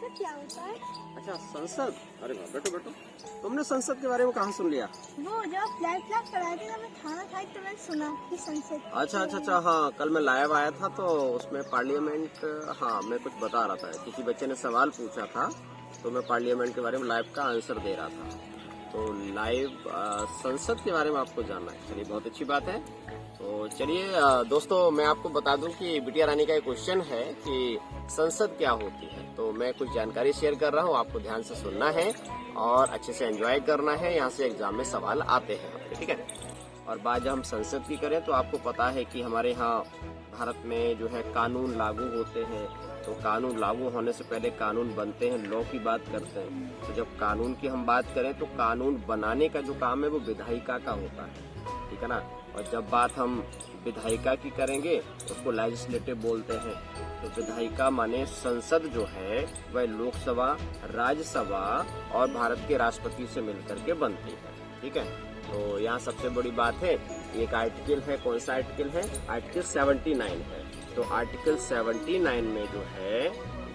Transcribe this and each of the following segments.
संसद क्या होता है? अच्छा संसद, अरे वाह, बैठो बैठो। तुमने संसद के बारे में कहाँ सुन लिया? वो जब फ्लैट क्लास कराए थे ना, मैं खाना खाई तो मैंने सुना कि संसद। अच्छा, हाँ कल मैं लाइव आया था तो उसमें पार्लियामेंट, हाँ मैं कुछ बता रहा था, किसी बच्चे ने सवाल पूछा था तो मैं पार्लियामेंट के बारे में लाइव का आंसर दे रहा था। तो लाइव संसद के बारे में आपको जानना है, चलिए बहुत अच्छी बात है। तो चलिए दोस्तों, मैं आपको बता दूं कि बिटिया रानी का एक क्वेश्चन है कि संसद क्या होती है। तो मैं कुछ जानकारी शेयर कर रहा हूं, आपको ध्यान से सुनना है और अच्छे से एंजॉय करना है। यहाँ से एग्जाम में सवाल आते हैं आपके, ठीक है। और बात जब हम संसद की करें तो आपको पता है कि हमारे यहाँ भारत में जो है कानून लागू होते हैं। तो कानून लागू होने से पहले कानून बनते हैं, लॉ की बात करते हैं। तो जब कानून की हम बात करें तो कानून बनाने का जो काम है वो विधायिका का होता है, ठीक है ना। और जब बात हम विधायिका की करेंगे उसको लेजिस्लेटिव बोलते हैं। तो विधायिका माने संसद जो है वह लोकसभा, राज्यसभा और भारत के राष्ट्रपति से मिलकर के बनती है, ठीक है। तो यहाँ सबसे बड़ी बात है, एक आर्टिकल है, कौन सा आर्टिकल है? आर्टिकल 79 है। तो आर्टिकल 79 में जो है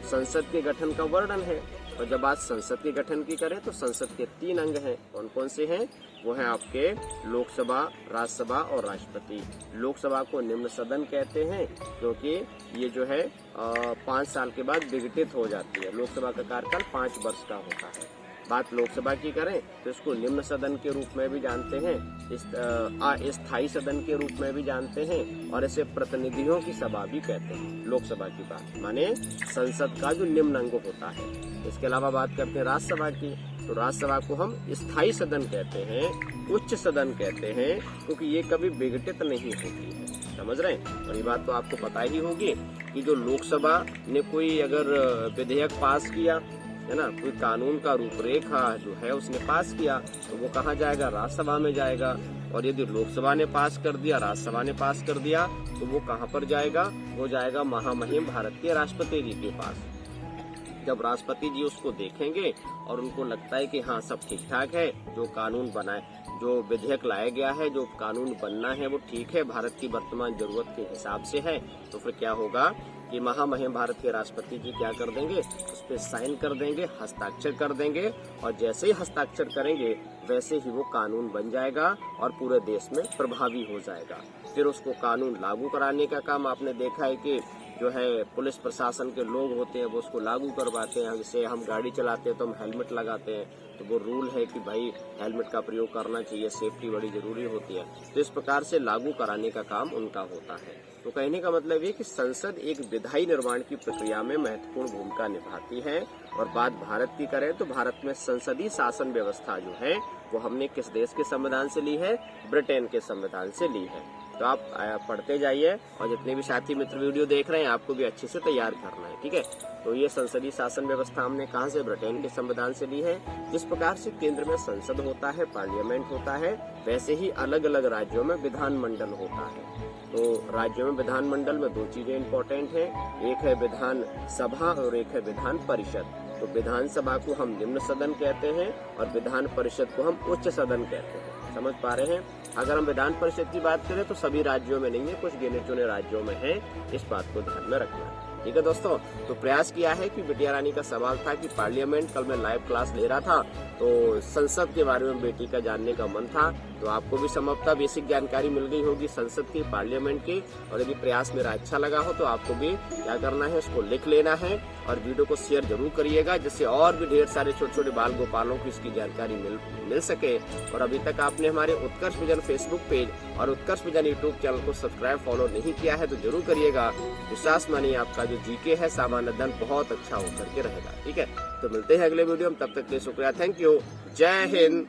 संसद के गठन का वर्णन है। और जब बात संसद के गठन की करें तो संसद के 3 अंग हैं। कौन कौन से हैं? वो है आपके लोकसभा, राज्यसभा और राष्ट्रपति। लोकसभा को निम्न सदन कहते हैं क्योंकि ये जो है 5 साल के बाद विघटित हो जाती है। लोकसभा का कार्यकाल 5 वर्ष का होता है। बात लोकसभा की करें तो इसको निम्न सदन के रूप में भी जानते हैं, स्थायी सदन के रूप में भी जानते हैं और इसे प्रतिनिधियों की सभा भी कहते हैं। लोकसभा की बात माने संसद का जो निम्न अंग होता है। इसके अलावा बात करते हैं राज्यसभा की, तो राज्यसभा को हम स्थायी सदन कहते हैं, उच्च सदन कहते हैं क्योंकि ये कभी विघटित नहीं होती है, समझ रहे हैं। और ये बात तो आपको पता ही होगी कि जो लोकसभा ने कोई अगर विधेयक पास किया है ना, कोई कानून का रूपरेखा जो है उसने पास किया तो वो कहाँ जाएगा? राज्यसभा में जाएगा। और यदि लोकसभा ने पास कर दिया, राज्यसभा ने पास कर दिया तो वो कहाँ पर जाएगा? वो जाएगा महामहिम भारत के राष्ट्रपति जी के पास। जब राष्ट्रपति जी उसको देखेंगे और उनको लगता है कि हाँ सब ठीक ठाक है, जो कानून बनाए, जो विधेयक लाया गया है, जो कानून बनना है वो ठीक है, भारत की वर्तमान जरूरत के हिसाब से है, तो फिर क्या होगा कि महामहिम भारत के राष्ट्रपति जी क्या कर देंगे? उस पर साइन कर देंगे, हस्ताक्षर कर देंगे। और जैसे ही हस्ताक्षर करेंगे वैसे ही वो कानून बन जाएगा और पूरे देश में प्रभावी हो जाएगा। फिर उसको कानून लागू कराने का काम आपने देखा है कि जो है पुलिस प्रशासन के लोग होते हैं वो उसको लागू करवाते हैं। जैसे हम गाड़ी चलाते हैं तो हम हेलमेट लगाते हैं, तो वो रूल है कि भाई हेलमेट का प्रयोग करना चाहिए, सेफ्टी बड़ी जरूरी होती है। तो इस प्रकार से लागू कराने का काम उनका होता है। तो कहने का मतलब ये कि संसद एक विधायी निर्माण की प्रक्रिया में महत्वपूर्ण भूमिका निभाती है। और बात भारत की करें तो भारत में संसदीय शासन व्यवस्था जो है वो हमने किस देश के संविधान से ली है? ब्रिटेन के संविधान से ली है। तो आप पढ़ते जाइए और जितने भी साथी मित्र वीडियो देख रहे हैं आपको भी अच्छे से तैयार करना है, ठीक है। तो ये संसदीय शासन व्यवस्था हमने कहाँ से? ब्रिटेन के संविधान से ली है। जिस प्रकार से केंद्र में संसद होता है, पार्लियामेंट होता है, वैसे ही अलग अलग राज्यों में विधानमंडल होता है। तो राज्यों में विधानमंडल में 2 चीजें इम्पोर्टेंट हैं, एक है विधान सभा और एक है विधान परिषद। तो विधानसभा को हम निम्न सदन कहते हैं और विधान परिषद को हम उच्च सदन कहते हैं। समझ पा रहे हैं? अगर हम विधान परिषद की बात करें तो सभी राज्यों में नहीं है, कुछ गिने चुने राज्यों में है। इस बात को ध्यान में रखना है, ठीक है दोस्तों। तो प्रयास किया है कि बिटिया रानी का सवाल था कि पार्लियामेंट, कल मैं लाइव क्लास ले रहा था तो संसद के बारे में बेटी का जानने का मन था। तो आपको भी संभवतः बेसिक जानकारी मिल गई होगी संसद की, पार्लियामेंट की। और यदि प्रयास मेरा अच्छा लगा हो तो आपको भी क्या करना है? उसको लिख लेना है और वीडियो को शेयर जरूर करिएगा, जिससे और भी ढेर सारे छोटे छोटे बाल गोपालों को इसकी जानकारी मिल सके। और अभी तक आपने हमारे उत्कर्ष विजन फेसबुक पेज और उत्कर्ष विजन यूट्यूब चैनल को सब्सक्राइब, फॉलो नहीं किया है तो जरूर करिएगा। विश्वास मानिए आपका जो जीके है, सामान्य ज्ञान बहुत अच्छा होकर के रहेगा, ठीक है। तो मिलते हैं अगले वीडियो में, तब तक के लिए शुक्रिया, थैंक यू, जय हिंद।